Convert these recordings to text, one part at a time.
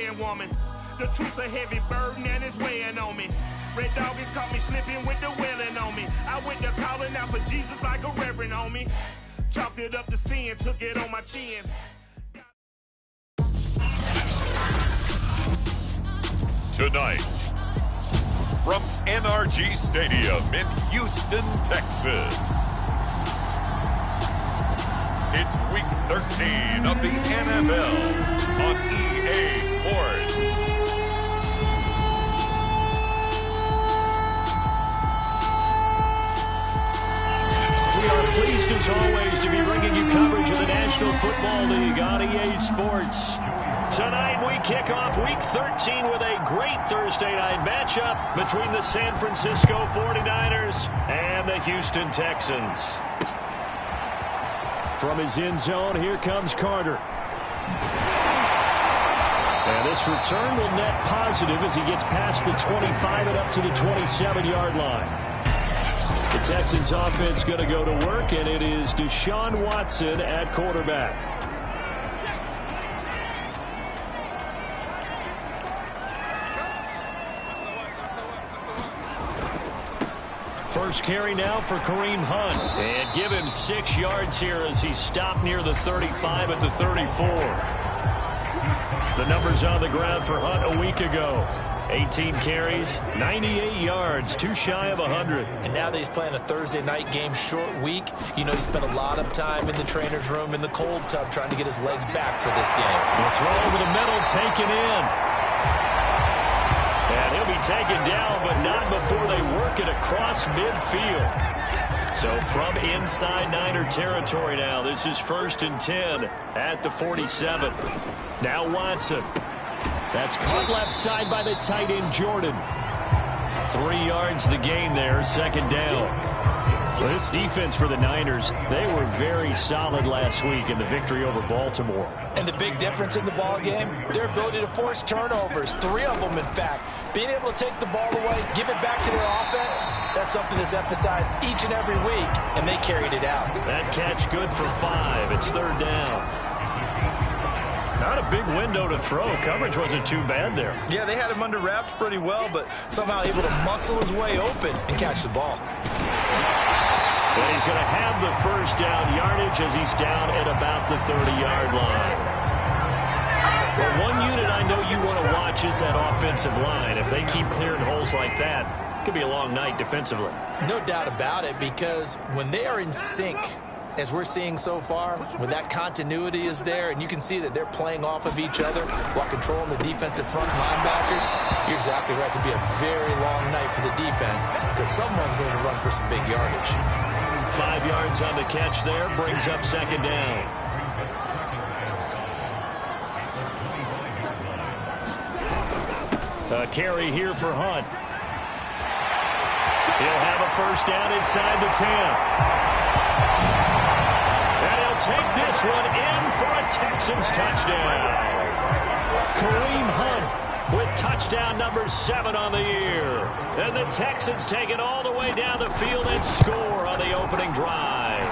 praying woman. The truth's a heavy burden and it's weighing on me. Red doggies caught me slipping with the wailing on me. I went to calling out for Jesus like a reverend on me. Chalked it up to sin, took it on my chin. Tonight, from NRG Stadium in Houston, Texas, it's Week 13 of the NFL on EA Sports. We are pleased, as always, to be bringing you coverage of the National Football League on EA Sports. Tonight, we kick off Week 13 with a great Thursday night matchup between the San Francisco 49ers and the Houston Texans. From his end zone, here comes Carter. And this return will net positive as he gets past the 25 and up to the 27-yard line. The Texans offense going to go to work, and it is Deshaun Watson at quarterback. First carry now for Kareem Hunt. And give him 6 yards here as he stopped near the 35 at the 34. The numbers on the ground for Hunt a week ago. 18 carries, 98 yards, too shy of 100. And now that he's playing a Thursday night game, short week, you know, he spent a lot of time in the trainer's room in the cold tub trying to get his legs back for this game. The throw over the middle, taken in. And he'll be taken down, but not before they work it across midfield. So from inside Niner territory now, this is 1st and 10 at the 47. Now Watson. That's caught left side by the tight end, Jordan. 3 yards the gain there, 2nd down. Well, this defense for the Niners, they were very solid last week in the victory over Baltimore. And the big difference in the ball game, their ability to force turnovers, 3 of them in fact. Being able to take the ball away, give it back to their offense, that's something that's emphasized each and every week, and they carried it out. That catch good for 5. It's 3rd down. Not a big window to throw. Coverage wasn't too bad there. Yeah, they had him under wraps pretty well, but somehow able to muscle his way open and catch the ball. And he's going to have the 1st down yardage as he's down at about the 30-yard line. Well, one unit I know you want to watch is that offensive line. If they keep clearing holes like that, it could be a long night defensively. No doubt about it, because when they are in sync, as we're seeing so far, when that continuity is there, and you can see that they're playing off of each other while controlling the defensive front linebackers, you're exactly right. It could be a very long night for the defense because someone's going to run for some big yardage. 5 yards on the catch there, brings up 2nd down. A carry here for Hunt. He'll have a 1st down inside the 10. Take this one in for a Texans touchdown. Kareem Hunt with touchdown number 7 on the year. And the Texans take it all the way down the field and score on the opening drive.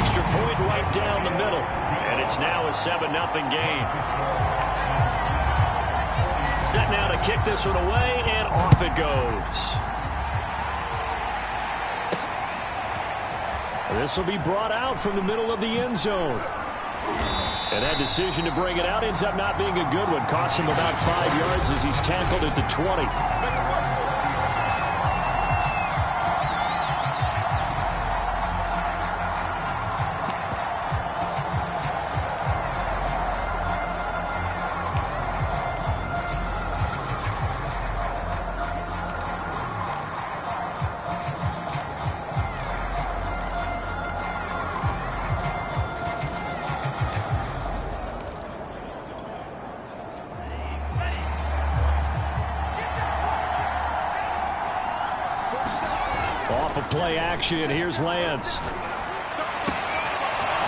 Extra point right down the middle. And it's now a 7-0 game. Set now to kick this one away, and off it goes. This will be brought out from the middle of the end zone. And that decision to bring it out ends up not being a good one. Costs him about 5 yards as he's tackled at the 20. Off of play action, here's Lance.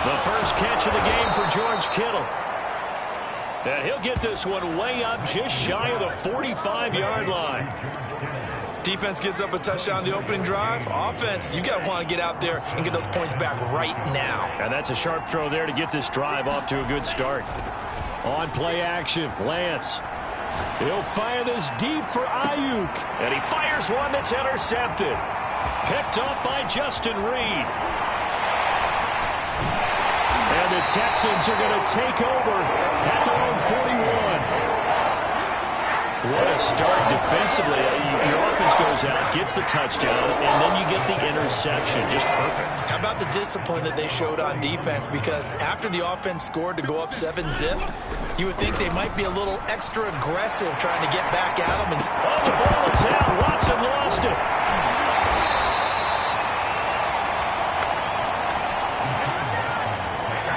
The first catch of the game for George Kittle. And he'll get this one way up just shy of the 45-yard line. Defense gives up a touchdown the opening drive. Offense, you got to want to get out there and get those points back right now. And that's a sharp throw there to get this drive off to a good start. On play action, Lance. He'll fire this deep for Ayuk. And he fires one that's intercepted. Picked up by Justin Reed. And the Texans are going to take over at their own 41. What a start defensively. Your offense goes out, gets the touchdown, and then you get the interception. Just perfect. How about the discipline that they showed on defense? Because after the offense scored to go up 7-zip, you would think they might be a little extra aggressive trying to get back at them. The ball is out. Watson lost it.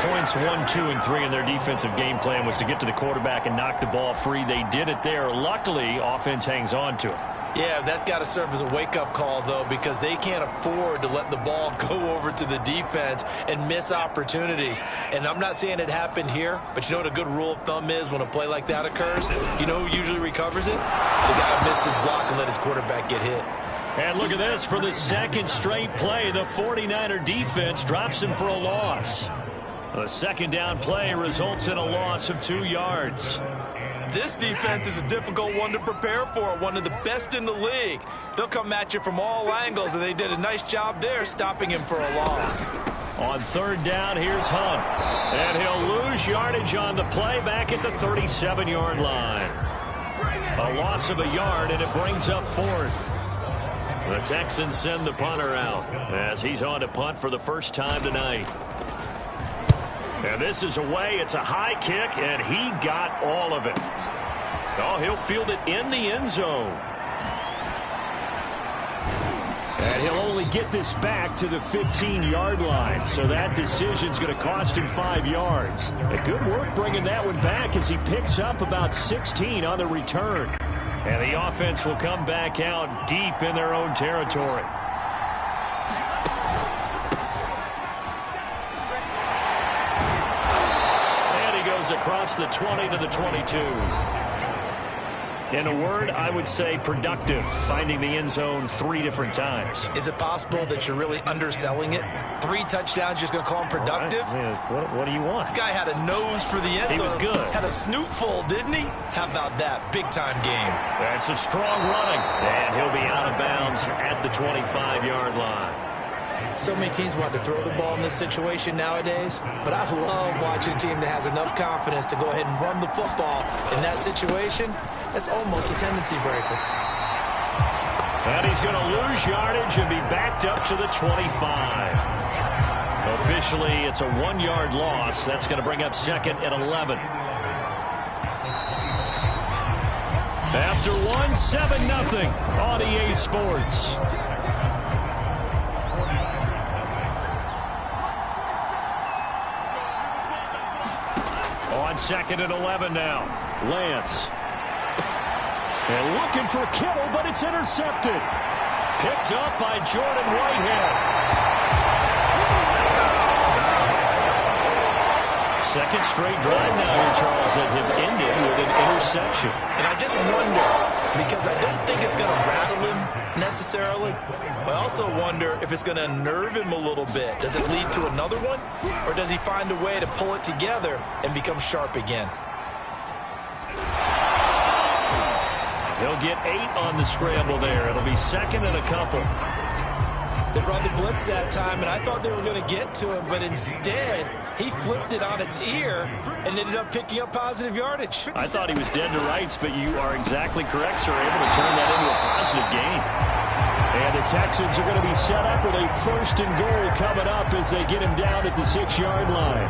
Points 1, 2, and 3 in their defensive game plan was to get to the quarterback and knock the ball free. They did it there. Luckily, offense hangs on to it. Yeah, that's got to serve as a wake-up call, though, because they can't afford to let the ball go over to the defense and miss opportunities. And I'm not saying it happened here, but you know what a good rule of thumb is when a play like that occurs? You know who usually recovers it? The guy who missed his block and let his quarterback get hit. And look at this. For the second straight play, the 49er defense drops him for a loss. The second down play results in a loss of 2 yards. This defense is a difficult one to prepare for, one of the best in the league. They'll come at you from all angles, and they did a nice job there stopping him for a loss. On third down, here's Hunt. And he'll lose yardage on the play back at the 37-yard line. A loss of a yard, and it brings up fourth. The Texans send the punter out as he's on to punt for the first time tonight. And this is away. It's a high kick, and he got all of it. Oh, he'll field it in the end zone. And he'll only get this back to the 15-yard line. So that decision's going to cost him 5 yards. A good work bringing that one back as he picks up about 16 on the return. And the offense will come back out deep in their own territory. Across the 20 to the 22. In a word, I would say productive, finding the end zone 3 different times. Is it possible that you're really underselling it? 3 touchdowns, just going to call him productive? Right. What do you want? This guy had a nose for the end zone. He was good. Had a snootful, didn't he? How about that? Big-time game. That's a strong running. And he'll be out of bounds at the 25-yard line. So many teams want to throw the ball in this situation nowadays, but I love watching a team that has enough confidence to go ahead and run the football. In that situation, that's almost a tendency breaker. And he's going to lose yardage and be backed up to the 25. Officially, it's a 1-yard loss. That's going to bring up second and 11. After 7-0 on EA Sports. Second and 11 now. Lance. And looking for Kittle, but it's intercepted. Picked up by Jordan Whitehead. Second straight drive now here, Charles, that have ended with an interception. And I just wonder, because I don't think it's going to rattle him necessarily, but I also wonder if it's going to unnerve him a little bit. Does it lead to another one? Or does he find a way to pull it together and become sharp again? He'll get 8 on the scramble there. It'll be second and a couple. They brought the blitz that time, and I thought they were going to get to him, but instead, he flipped it on its ear and ended up picking up positive yardage. I thought he was dead to rights, but you are exactly correct, sir. Able to turn that into a positive gain. And the Texans are going to be set up with a first and goal coming up as they get him down at the 6-yard line.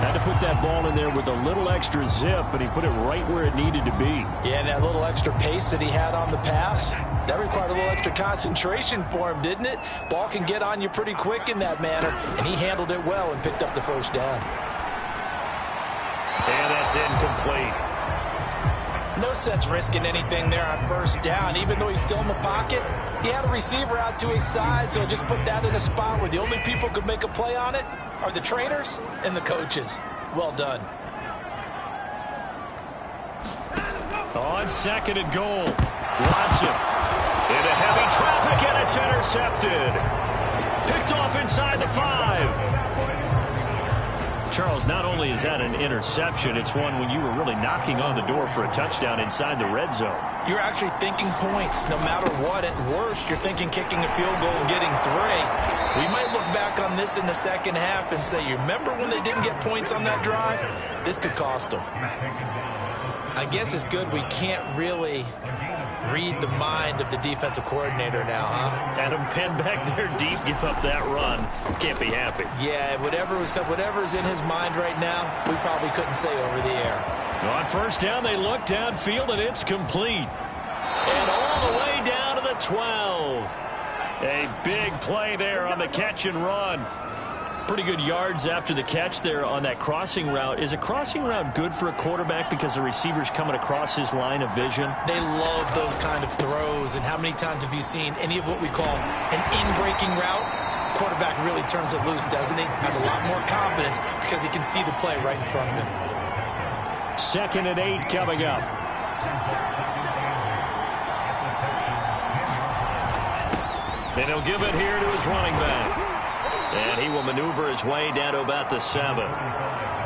Had to put that ball in there with a little extra zip, but he put it right where it needed to be. Yeah, and that little extra pace that he had on the pass, that required a little extra concentration for him, didn't it? Ball can get on you pretty quick in that manner, and he handled it well and picked up the first down. And that's incomplete. No sense risking anything there on first down. Even though he's still in the pocket, he had a receiver out to his side, so just put that in a spot where the only people who could make a play on it are the trainers and the coaches. Well done. On second and goal, Watson into heavy traffic, and it's intercepted. Picked off inside the 5. Charles, not only is that an interception, it's one when you were really knocking on the door for a touchdown inside the red zone. You're actually thinking points no matter what. At worst, you're thinking kicking a field goal and getting 3. We might look back on this in the second half and say, you remember when they didn't get points on that drive? This could cost them. I guess it's good we can't really read the mind of the defensive coordinator now, huh? Adam Penn back there deep, give up that run. Can't be happy. Yeah, whatever's in his mind right now, we probably couldn't say over the air. On first down, they look downfield, and it's complete. And all the way down to the 12. A big play there on the catch and run. Pretty good yards after the catch there on that crossing route. Is a crossing route good for a quarterback because the receiver's coming across his line of vision? They love those kind of throws. And how many times have you seen any of what we call an in-breaking route? Quarterback really turns it loose, doesn't he? Has a lot more confidence because he can see the play right in front of him. 2nd and 8 coming up. And he'll give it here to his running back. And he will maneuver his way down to about the 7.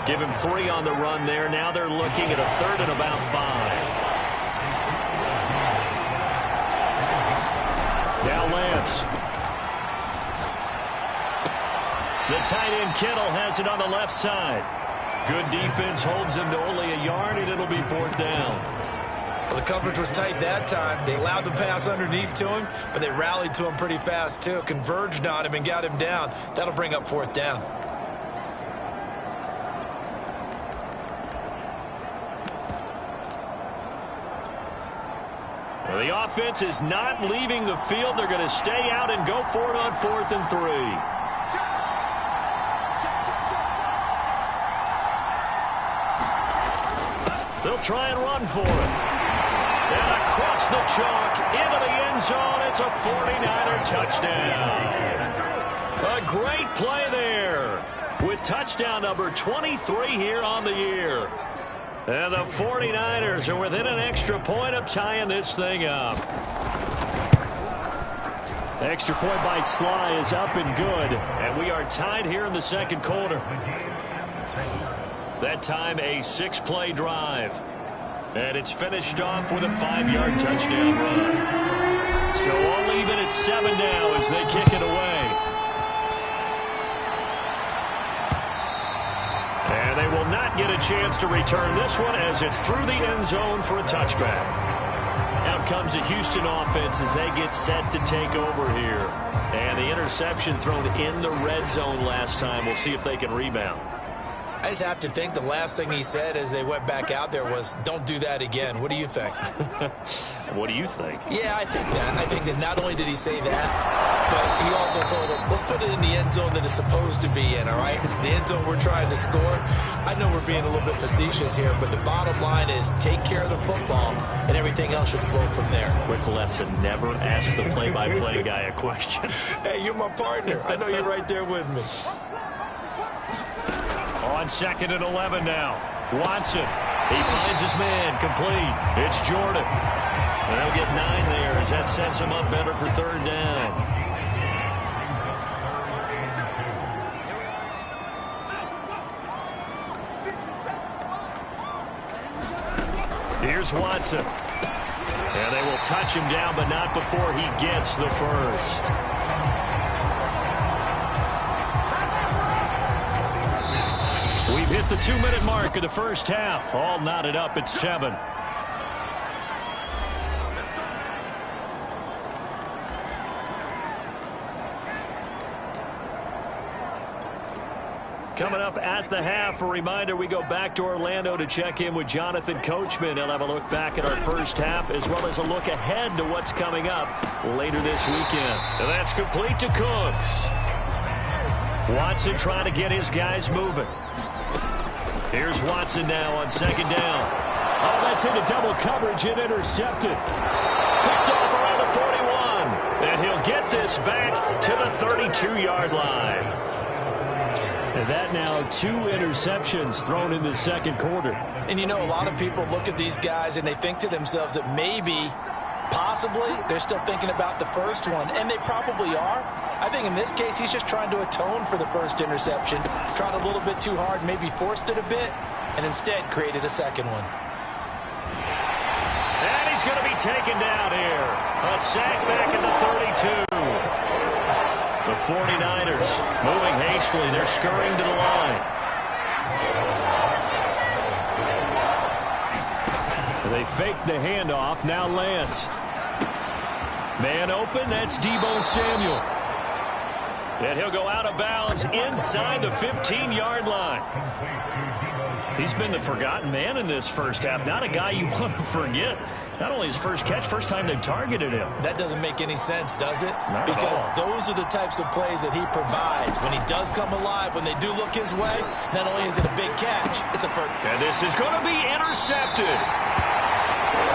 Give him 3 on the run there. Now they're looking at a 3rd and about 5. Now Lance. The tight end Kittle has it on the left side. Good defense holds him to only a yard, and it'll be 4th down. Well, the coverage was tight that time. They allowed the pass underneath to him, but they rallied to him pretty fast, too. Converged on him and got him down. That'll bring up 4th down. Well, the offense is not leaving the field. They're going to stay out and go for it on 4th and 3. They'll try and run for it. And across the chalk, into the end zone, it's a 49er touchdown. A great play there with touchdown number 23 here on the year. And the 49ers are within an extra point of tying this thing up. Extra point by Sly is up and good. And we are tied here in the second quarter. That time a 6-play drive. And it's finished off with a 5-yard touchdown run. So all even at 7 now as they kick it away. And they will not get a chance to return this one as it's through the end zone for a touchback. Out comes the Houston offense as they get set to take over here. And the interception thrown in the red zone last time. We'll see if they can rebound. I just have to think the last thing he said as they went back out there was, don't do that again. What do you think? What do you think? Yeah, I think that. I think that not only did he say that, but he also told them, let's put it in the end zone that it's supposed to be in, all right? The end zone we're trying to score. I know we're being a little bit facetious here, but the bottom line is take care of the football, and everything else should flow from there. Quick lesson, never ask the play-by-play guy a question. Hey, you're my partner. I know you're right there with me. On 2nd and 11 now. Watson. He finds his man. Complete. It's Jordan. They'll get 9 there as that sets him up better for 3rd down. Here's Watson. And they will touch him down, but not before he gets the first. We've hit the 2-minute mark of the first half. All knotted up at 7. Coming up at the half, a reminder, we go back to Orlando to check in with Jonathan Coachman. He'll have a look back at our first half as well as a look ahead to what's coming up later this weekend. And that's complete to Cooks. Watson trying to get his guys moving. Here's Watson now on 2nd down. Oh, that's into double coverage and intercepted. Picked off around the 41. And he'll get this back to the 32-yard line. And that now 2 interceptions thrown in the second quarter. And you know, a lot of people look at these guys and they think to themselves that maybe, possibly, they're still thinking about the first one. And they probably are. I think in this case, he's just trying to atone for the first interception. Tried a little bit too hard, maybe forced it a bit, and instead created a second one. And he's going to be taken down here. A sack back at the 32. The 49ers moving hastily. They're scurrying to the line. They fake the handoff. Now Lance. Man open. That's Deebo Samuel. And he'll go out of bounds inside the 15-yard line. He's been the forgotten man in this first half. Not a guy you want to forget. Not only his first catch, first time they've targeted him. That doesn't make any sense, does it? Not because at all. Those are the types of plays that he provides. When he does come alive, when they do look his way, not only is it a big catch, it's a first. And this is going to be intercepted.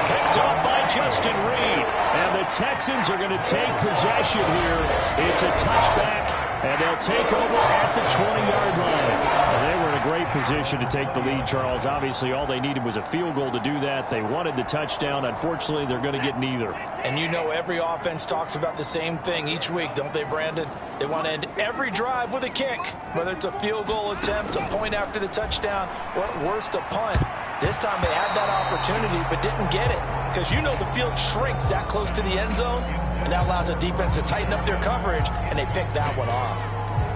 Picked up by Justin Reed. And the Texans are going to take possession here. It's a touchback, and they'll take over at the 20-yard line. And they were in a great position to take the lead, Charles. Obviously, all they needed was a field goal to do that. They wanted the touchdown. Unfortunately, they're going to get neither. And you know every offense talks about the same thing each week, don't they, Brandon? They want to end every drive with a kick, whether it's a field goal attempt, a point after the touchdown, or at worst, a punt. This time they had that opportunity but didn't get it because you know the field shrinks that close to the end zone, and that allows the defense to tighten up their coverage, and they picked that one off.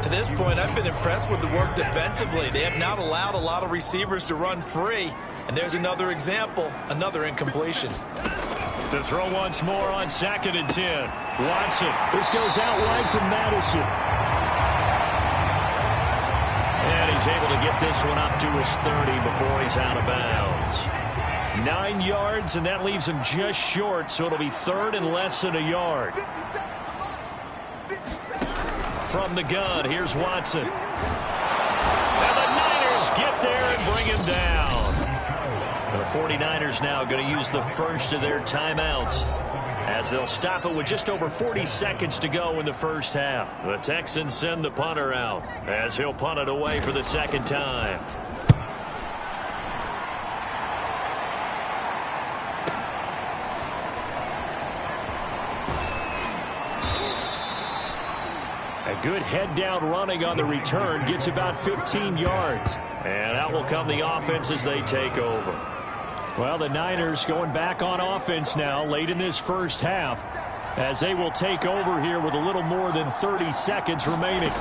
To this point, I've been impressed with the work defensively. They have not allowed a lot of receivers to run free, and there's another example, another incompletion. To throw once more on 2nd and 10. Watson. This goes out wide from Madison. And he's able to get this one up to his 30 before he's out of bounds. 9 yards, and that leaves him just short, so it'll be 3rd and less than a yard. From the gun, here's Watson. And the Niners get there and bring him down. The 49ers now going to use the first of their timeouts as they'll stop it with just over 40 seconds to go in the first half. The Texans send the punter out as he'll punt it away for the second time. A good head-down running on the return gets about 15 yards. And out will come the offense as they take over. Well, the Niners going back on offense now late in this first half as they will take over here with a little more than 30 seconds remaining.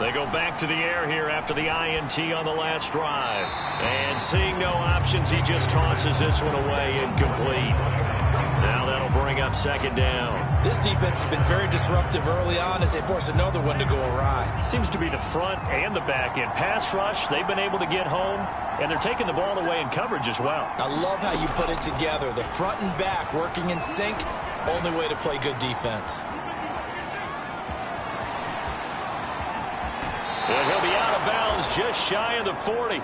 They go back to the air here after the INT on the last drive. And seeing no options, he just tosses this one away incomplete. Now that'll bring up 2nd down. This defense has been very disruptive early on as they force another one to go awry. It seems to be the front and the back end. Pass rush, they've been able to get home, and they're taking the ball away in coverage as well. I love how you put it together. The front and back working in sync, only way to play good defense. And he'll be out of bounds just shy of the 40.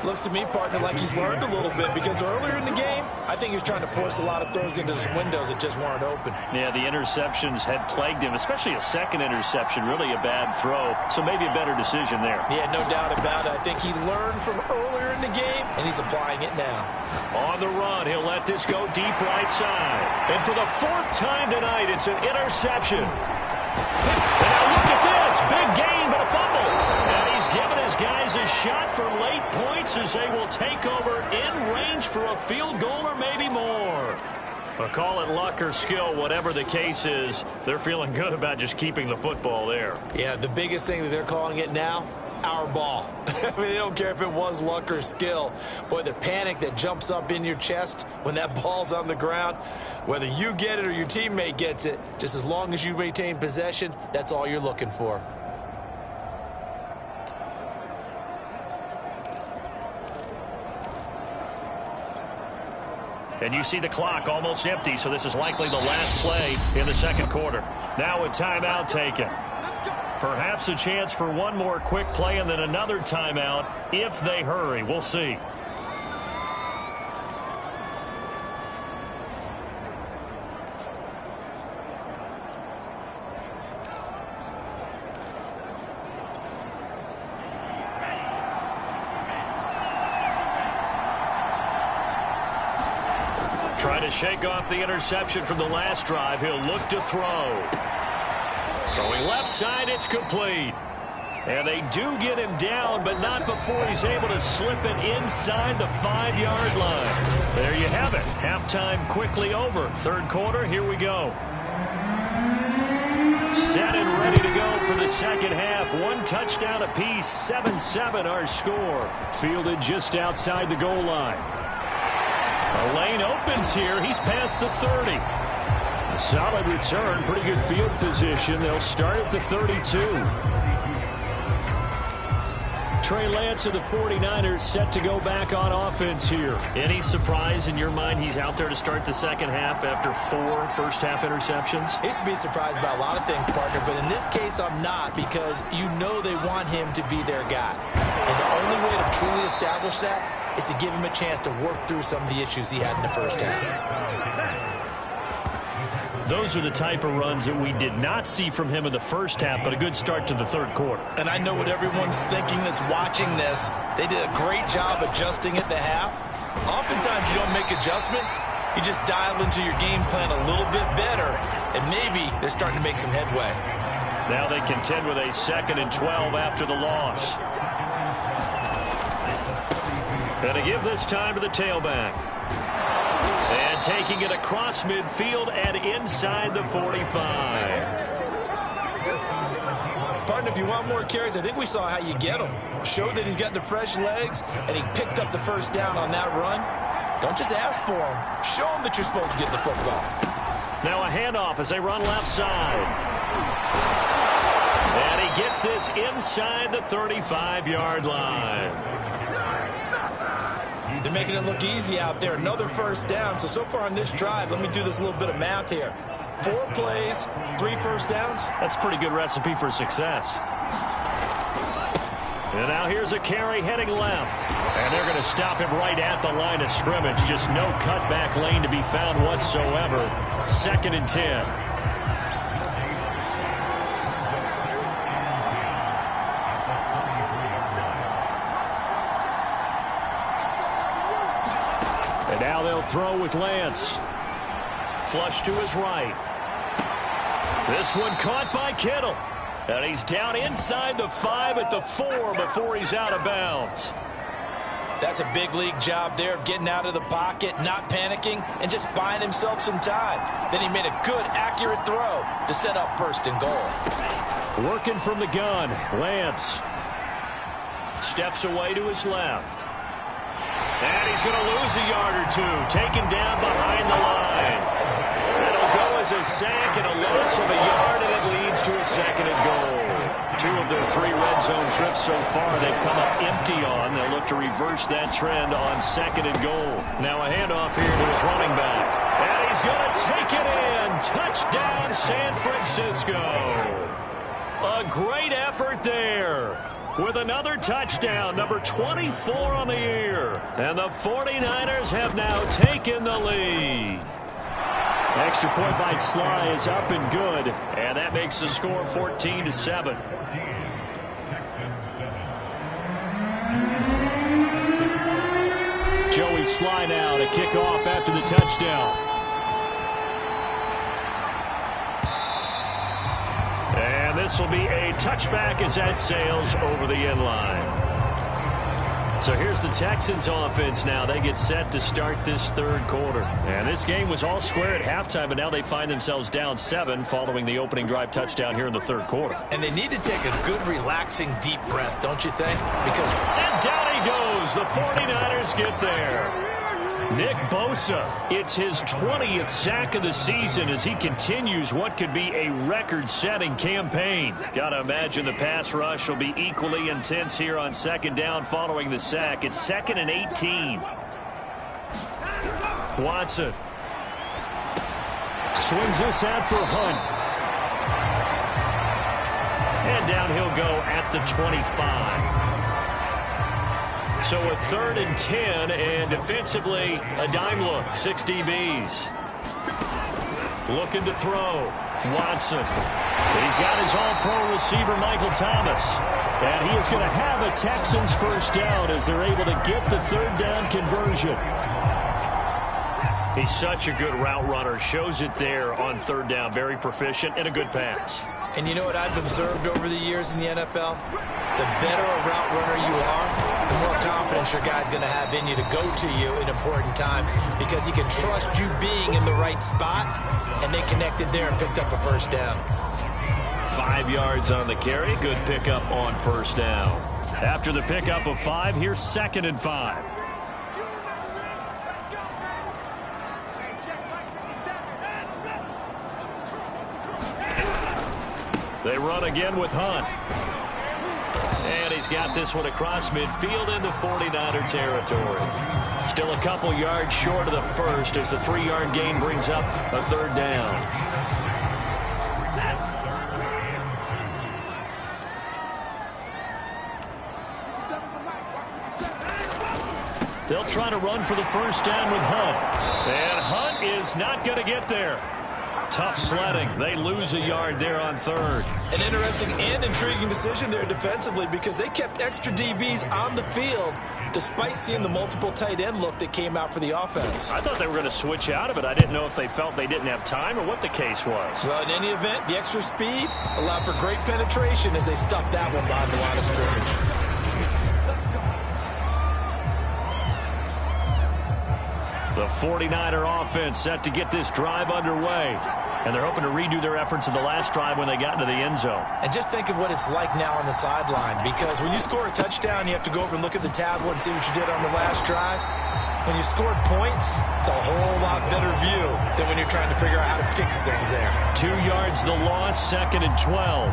Looks to me, partner, like he's learned a little bit because earlier in the game, I think he was trying to force a lot of throws into some windows that just weren't open. Yeah, the interceptions had plagued him, especially a second interception, really a bad throw. So maybe a better decision there. Yeah, no doubt about it. I think he learned from earlier in the game, and he's applying it now. On the run, he'll let this go deep right side. And for the 4th time tonight, it's an interception. And now look at this. Big gain, but a fumble. And he's given his guys a shot for late points as they will take over in range for a field goal or maybe more. But call it luck or skill, whatever the case is, they're feeling good about just keeping the football there. Yeah, the biggest thing that they're calling it now, our ball. I mean, they don't care if it was luck or skill. Boy, the panic that jumps up in your chest when that ball's on the ground, whether you get it or your teammate gets it, just as long as you maintain possession, that's all you're looking for. And you see the clock almost empty, so this is likely the last play in the second quarter. Now a timeout taken. Perhaps a chance for one more quick play and then another timeout if they hurry. We'll see. Trying to shake off the interception from the last drive. He'll look to throw. Throwing left side, it's complete. And they do get him down, but not before he's able to slip it inside the 5-yard line. There you have it. Halftime quickly over. Third quarter, here we go. Set and ready to go for the second half. One touchdown apiece, 7-7 our score. Fielded just outside the goal line. A lane opens here. He's past the 30. A solid return, pretty good field position. They'll start at the 32. Trey Lance of the 49ers set to go back on offense here. Any surprise in your mind he's out there to start the second half after 4 first-half interceptions? He's to be surprised by a lot of things, partner, but in this case I'm not, because you know they want him to be their guy. And the only way to truly establish that is to give him a chance to work through some of the issues he had in the first half. Those are the type of runs that we did not see from him in the first half, but a good start to the third quarter. And I know what everyone's thinking that's watching this. They did a great job adjusting at the half. Oftentimes you don't make adjustments. You just dial into your game plan a little bit better, and maybe they're starting to make some headway. Now they contend with a 2nd and 12 after the loss. And to give this time to the tailback. And taking it across midfield and inside the 45. Partner, if you want more carries, I think we saw how you get them. Showed that he's got the fresh legs, and he picked up the first down on that run. Don't just ask for him. Show him that you're supposed to get the football. Now a handoff as they run left side. And he gets this inside the 35-yard line. They're making it look easy out there. Another first down. So far on this drive, let me do this little bit of math here. 4 plays, 3 first downs. That's a pretty good recipe for success. And now here's a carry heading left. And they're going to stop him right at the line of scrimmage. Just no cutback lane to be found whatsoever. 2nd and 10. And now they'll throw with Lance. Flush to his right. This one caught by Kittle. And he's down inside the 5 at the 4 before he's out of bounds. That's a big league job there of getting out of the pocket, not panicking, and just buying himself some time. Then he made a good, accurate throw to set up 1st and goal. Working from the gun, Lance. Steps away to his left. And he's going to lose a yard or 2, taken down behind the line. It'll go as a sack and a loss of a yard, and it leads to a 2nd and goal. 2 of their 3 red zone trips so far they've come up empty on. They'll look to reverse that trend on 2nd and goal. Now a handoff here to his running back. And he's going to take it in. Touchdown, San Francisco. A great effort there. With another touchdown, number 24 on the year. And the 49ers have now taken the lead. Extra point by Sly is up and good. And that makes the score 14-7. Joey Sly now to kick off after the touchdown. And this will be a touchback as that sails over the end line. So here's the Texans offense now. They get set to start this third quarter. And this game was all square at halftime, but now they find themselves down 7 following the opening drive touchdown here in the third quarter. And they need to take a good, relaxing, deep breath, don't you think? Because... And down he goes. The 49ers get there. Nick Bosa, it's his 20th sack of the season as he continues what could be a record-setting campaign. Gotta imagine the pass rush will be equally intense here on 2nd down following the sack. It's 2nd and 18. Watson swings this out for Hunt. And down he'll go at the 25. So a 3rd and 10, and defensively, a dime look. 6 DBs. Looking to throw. Watson. He's got his all-pro receiver, Michael Thomas. And he is going to have a Texans first down as they're able to get the 3rd down conversion. He's such a good route runner. Shows it there on third down. Very proficient and a good pass. And you know what I've observed over the years in the NFL? The better a route runner you are, the more confidence your guy's going to have in you to go to you in important times because he can trust you being in the right spot, and they connected there and picked up a first down. 5 yards on the carry. Good pickup on first down. After the pickup of 5, here's 2nd and 5. They run again with Hunt. And he's got this one across midfield into 49er territory. Still a couple yards short of the first as the 3-yard gain brings up a third down. They'll try to run for the first down with Hunt. And Hunt is not going to get there. Tough sledding. They lose a yard there on third. An interesting and intriguing decision there defensively because they kept extra DBs on the field despite seeing the multiple tight end look that came out for the offense. I thought they were going to switch out of it. I didn't know if they felt they didn't have time or what the case was. Well, in any event, the extra speed allowed for great penetration as they stuffed that one behind the line of scrimmage. The 49er offense set to get this drive underway. And they're hoping to redo their efforts in the last drive when they got into the end zone. And just think of what it's like now on the sideline, because when you score a touchdown, you have to go over and look at the tablet and see what you did on the last drive. When you scored points, it's a whole lot better view than when you're trying to figure out how to fix things there. 2 yards the loss, 2nd and 12.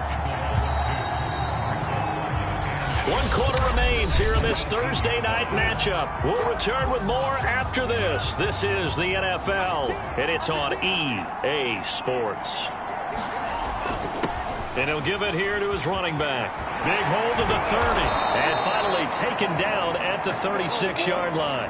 1 quarter remains here in this Thursday night matchup. We'll return with more after this. This is the NFL, and it's on EA Sports. And he'll give it here to his running back. Big hold of the 30, and finally taken down at the 36-yard line.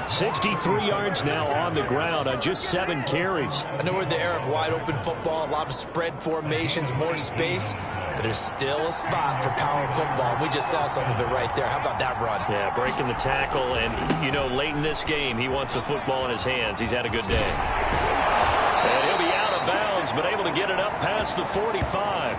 63 yards now on the ground on just 7 carries. I know we're in the era of wide-open football, a lot of spread formations, more space, but there's still a spot for power football. We just saw some of it right there. How about that run? Yeah, breaking the tackle, and, you know, late in this game, he wants the football in his hands. He's had a good day. And he'll be out of bounds, but able to get it up past the 45.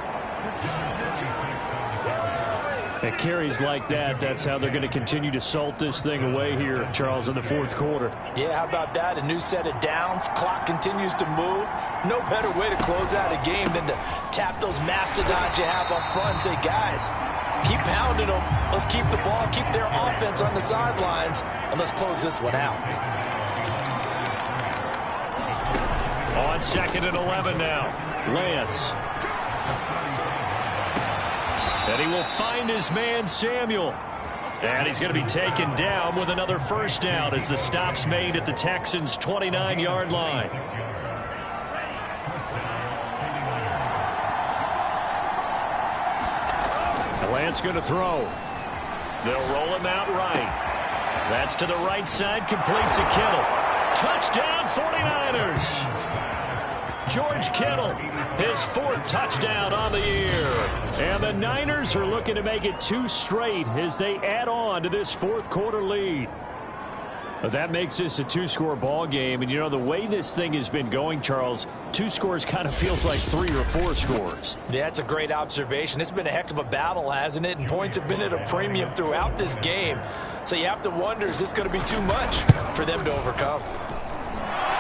At carries like that, that's how they're going to continue to salt this thing away here, Charles, in the fourth quarter. Yeah, how about that? A new set of downs. Clock continues to move. No better way to close out a game than to tap those mastodons you have up front and say, guys, keep pounding them. Let's keep the ball, keep their offense on the sidelines, and let's close this one out. On 2nd and 11 now, Lance. And he will find his man, Samuel. And he's going to be taken down with another first down as the stop's made at the Texans' 29-yard line. Lance going to throw. They'll roll him out right. That's to the right side, complete to Kittle. Touchdown, 49ers. George Kittle, his 4th touchdown on the year. And the Niners are looking to make it 2 straight as they add on to this fourth quarter lead. But that makes this a 2-score ball game. And, you know, the way this thing has been going, Charles, 2 scores kind of feels like 3 or 4 scores. Yeah, that's a great observation. It's been a heck of a battle, hasn't it? And points have been at a premium throughout this game. So you have to wonder, is this going to be too much for them to overcome?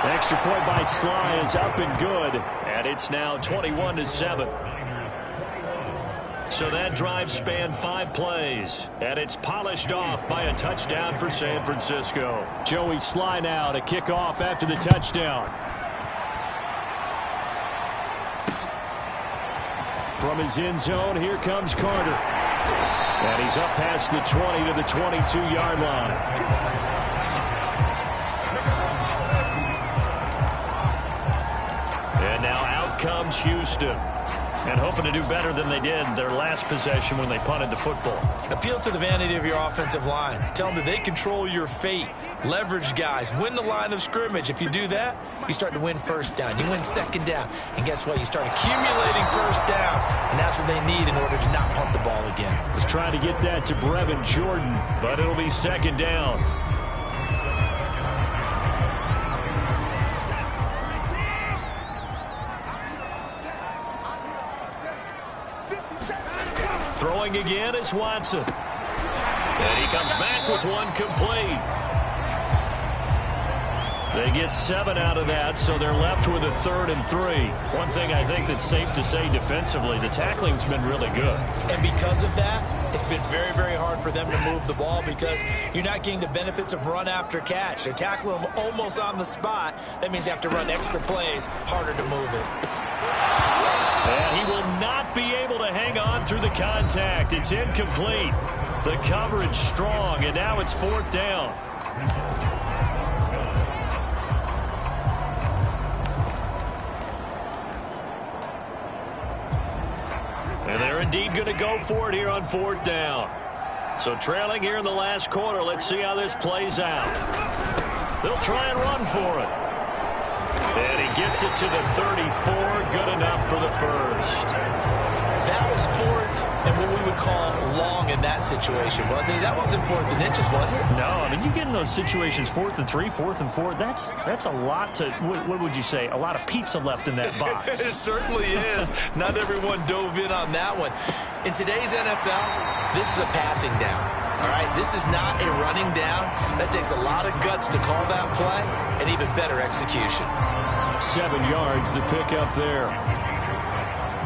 The extra point by Sly is up and good. And it's now 21-7. So that drive spanned 5 plays, and it's polished off by a touchdown for San Francisco. Joey Sly now to kick off after the touchdown. From his end zone, here comes Carter. And he's up past the 20 to the 22-yard line. And now out comes Houston. And hoping to do better than they did their last possession when they punted the football. Appeal to the vanity of your offensive line. Tell them that they control your fate. Leverage guys. Win the line of scrimmage. If you do that, you start to win first down. You win second down. And guess what? You start accumulating first downs. And that's what they need in order to not punt the ball again. Was trying to get that to Brevin Jordan, but it'll be second down. going again is Watson. And he comes back with one complete. They get 7 out of that, so they're left with a 3rd and 3. One thing I think that's safe to say defensively, the tackling's been really good. And because of that, it's been very, very hard for them to move the ball because you're not getting the benefits of run after catch. They're tackling them almost on the spot. That means they have to run extra plays, harder to move it. And he will not be able to hang on through the contact. It's incomplete. The coverage strong, and now it's 4th down. And they're indeed going to go for it here on 4th down. So trailing here in the last quarter, let's see how this plays out. They'll try and run for it. And he gets it to the 34, good enough for the first. That was 4th and what we would call long in that situation, wasn't it? That wasn't 4th and inches, was it? No, I mean, you get in those situations, 4th and 3, 4th and 4, that's a lot to, what would you say, a lot of pizza left in that box. It certainly is. Not everyone dove in on that one. In today's NFL, this is a passing down. All right, this is not a running down. That takes a lot of guts to call that play and even better execution. 7 yards, the pickup there.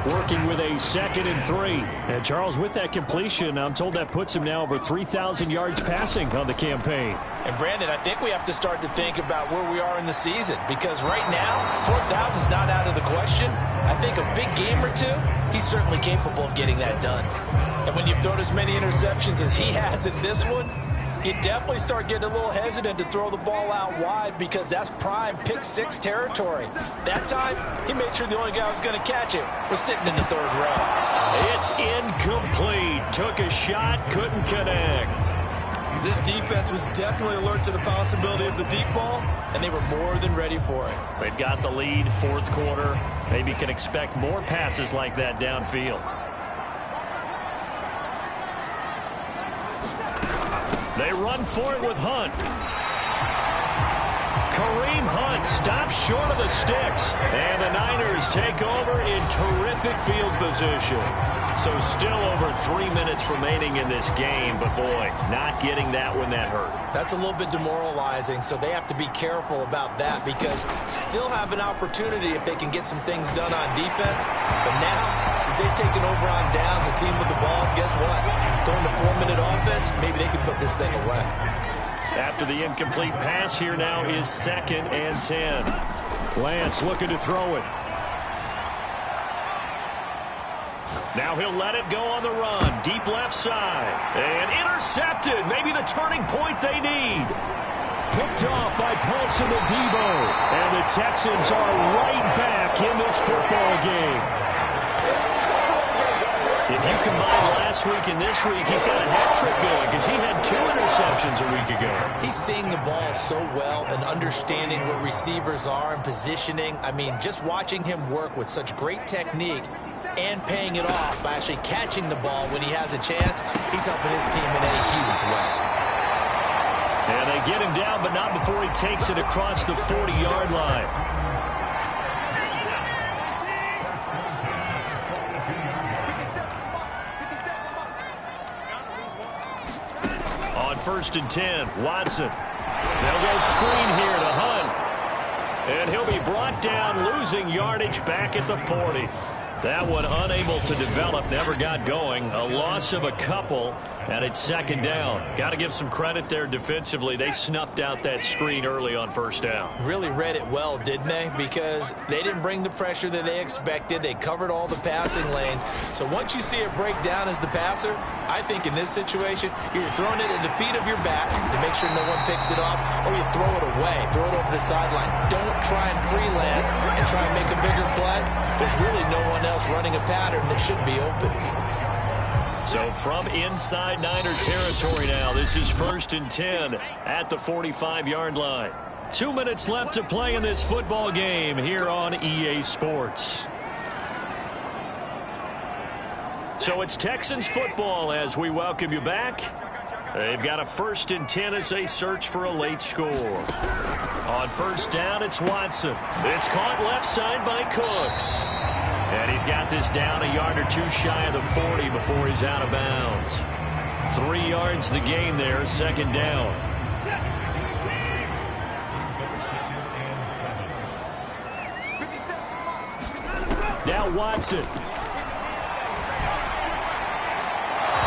Working with a 2nd and 3. And Charles, with that completion, I'm told that puts him now over 3,000 yards passing on the campaign. And Brandon, I think we have to start to think about where we are in the season because right now, 4,000 is not out of the question. I think a big game or two, he's certainly capable of getting that done. And when you've thrown as many interceptions as he has in this one, you definitely start getting a little hesitant to throw the ball out wide because that's prime pick 6 territory. That time, he made sure the only guy who was going to catch it was sitting in the 3rd row. It's incomplete. Took a shot, couldn't connect. This defense was definitely alert to the possibility of the deep ball, and they were more than ready for it. They've got the lead, 4th quarter. Maybe can expect more passes like that downfield. They run for it with Hunt. Kareem Hunt stops short of the sticks. And the Niners take over in terrific field position. So still over 3 minutes remaining in this game. But, boy, not getting that one that hurt. That's a little bit demoralizing, so they have to be careful about that because still have an opportunity if they can get some things done on defense. But now, since they've taken over on downs, a team with the ball, guess what? Going to 4-minute offense, maybe they can put this thing away. After the incomplete pass, here now is 2nd and 10. Lance looking to throw it. Now he'll let it go on the run. Deep left side. And intercepted. Maybe the turning point they need. Picked off by Paulson Adebo. And the Texans are right back in this football game. If you combine last week and this week, he's got a hat trick going because he had 2 interceptions a week ago. He's seeing the ball so well and understanding where receivers are and positioning. I mean, just watching him work with such great technique and paying it off by actually catching the ball when he has a chance, he's helping his team in a huge way. And they get him down, but not before he takes it across the 40-yard line. On 1st and 10, Watson. They'll go screen here to Hunt. And he'll be brought down, losing yardage back at the 40. That one unable to develop, never got going. A loss of a couple, and it's 2nd down. Got to give some credit there defensively. They snuffed out that screen early on 1st down. Really read it well, didn't they? Because they didn't bring the pressure that they expected. They covered all the passing lanes. So once you see it break down as the passer, I think in this situation, you're throwing it at the feet of your back to make sure no one picks it off, or you throw it away, throw it over the sideline. Don't try and freelance and try and make a bigger play. There's really no one else running a pattern that should be open. So from inside Niner territory now, this is 1st and 10 at the 45-yard line. 2 minutes left to play in this football game here on EA Sports. So it's Texans football as we welcome you back. They've got a 1st and 10 as they search for a late score. On 1st down, it's Watson. It's caught left side by Cooks. And he's got this down a yard or two shy of the 40 before he's out of bounds. 3 yards the gain there, second down. Now Watson.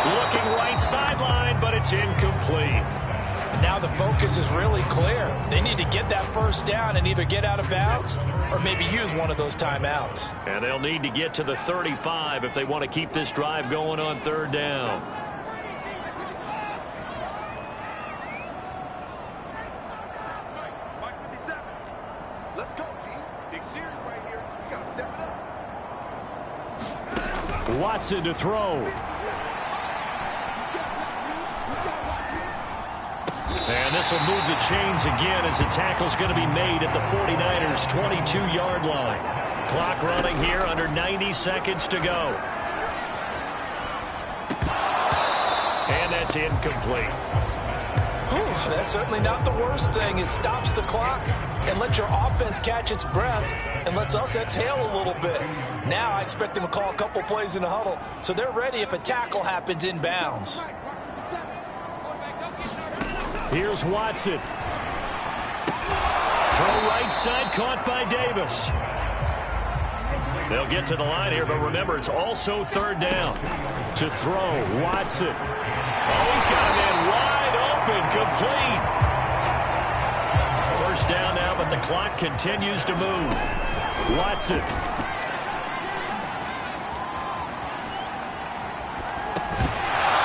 Looking right sideline, but it's incomplete. And now the focus is really clear. They need to get that first down and either get out of bounds or maybe use one of those timeouts. And they'll need to get to the 35 if they want to keep this drive going on third down. Let's go, P. Big series right here. We got to step it up. Watson to throw. And this will move the chains again as the tackle's going to be made at the 49ers' 22-yard line. Clock running here, under 90 seconds to go. And that's incomplete. Whew, that's certainly not the worst thing. It stops the clock and lets your offense catch its breath and lets us exhale a little bit. Now I expect them to call a couple plays in the huddle so they're ready if a tackle happens inbounds. Here's Watson. Throw right side, caught by Davis. They'll get to the line here, but remember, it's also third down. To throw, Watson. Oh, he's got a man wide open, complete. First down now, but the clock continues to move. Watson.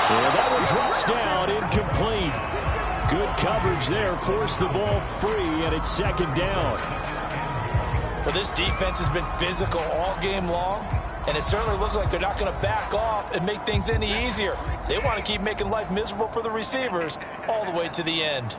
Well, that one drops down, incomplete. Good coverage there, forced the ball free, and it's second down. Well, this defense has been physical all game long, and it certainly looks like they're not going to back off and make things any easier. They want to keep making life miserable for the receivers all the way to the end.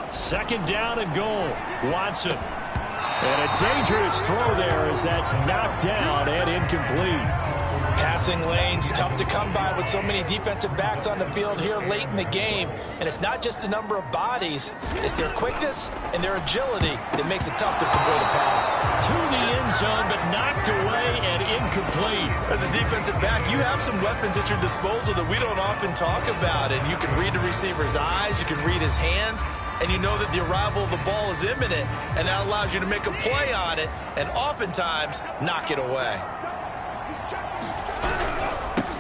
Second down and goal. Watson. And a dangerous throw there as that's knocked down and incomplete. Passing lanes, tough to come by with so many defensive backs on the field here late in the game. And it's not just the number of bodies, it's their quickness and their agility that makes it tough to complete a pass. To the end zone, but knocked away and incomplete. As a defensive back, you have some weapons at your disposal that we don't often talk about. And you can read the receiver's eyes, you can read his hands, and you know that the arrival of the ball is imminent, and that allows you to make a play on it and oftentimes knock it away.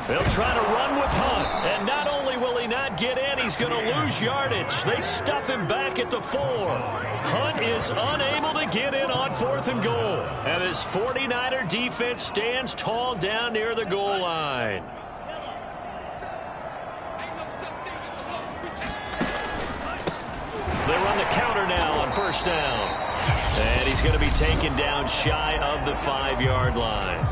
They'll try to run with Hunt, and not only will he not get in, he's going to lose yardage. They stuff him back at the 4. Hunt is unable to get in on 4th and goal, and this 49er defense stands tall down near the goal line. They run the counter now on first down, and he's going to be taken down shy of the 5-yard line.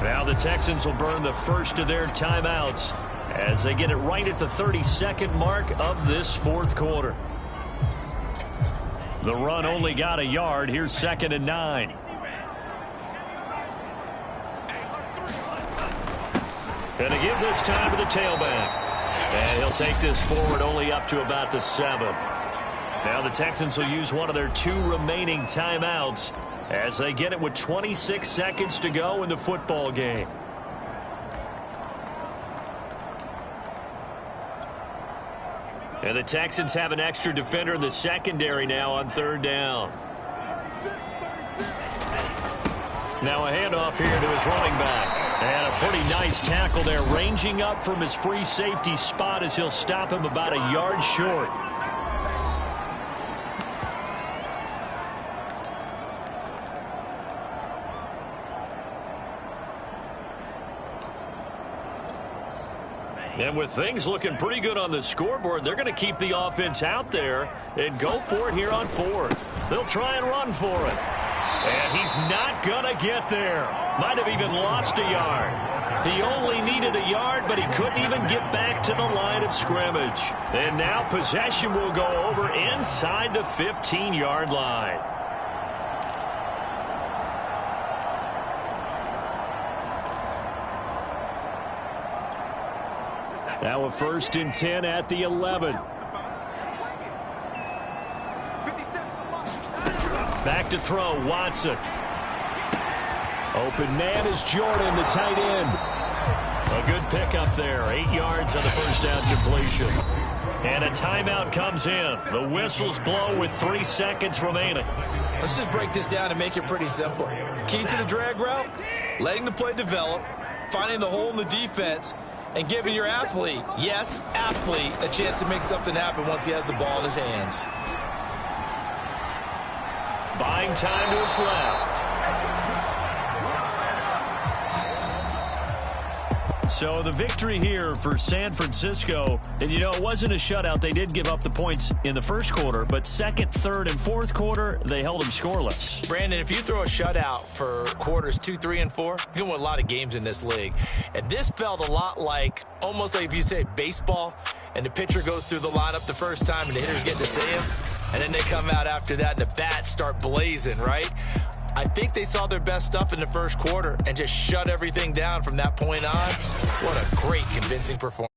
Now the Texans will burn the first of their timeouts as they get it right at the 32nd mark of this fourth quarter. The run only got a yard. Here's 2nd and 9. Going to give this time to the tailback. And he'll take this forward only up to about the 7. Now the Texans will use one of their 2 remaining timeouts as they get it with 26 seconds to go in the football game. And the Texans have an extra defender in the secondary now on third down. Now a handoff here to his running back. And a pretty nice tackle there, ranging up from his free safety spot as he'll stop him about a yard short. And with things looking pretty good on the scoreboard, they're going to keep the offense out there and go for it here on 4th. They'll try and run for it. And he's not going to get there. Might have even lost a yard. He only needed a yard, but he couldn't even get back to the line of scrimmage. And now possession will go over inside the 15-yard line. Now a 1st and 10 at the 11. Back to throw, Watson. Open man is Jordan, the tight end. A good pickup there. 8 yards on the first down completion. And a timeout comes in. The whistles blow with 3 seconds remaining. Let's just break this down and make it pretty simple. Key to the drag route, letting the play develop, finding the hole in the defense, and giving your athlete, yes, athlete, a chance to make something happen once he has the ball in his hands. Buying time to his left. So the victory here for San Francisco, and you know, it wasn't a shutout. They did give up the points in the first quarter, but second, third, and fourth quarter, they held them scoreless. Brandon, if you throw a shutout for quarters 2, 3, and 4, you can win a lot of games in this league. And this felt a lot like, almost like if you say baseball, and the pitcher goes through the lineup the first time, and the hitters get to see him, and then they come out after that, and the bats start blazing, right? I think they saw their best stuff in the first quarter and just shut everything down from that point on. What a great, convincing performance.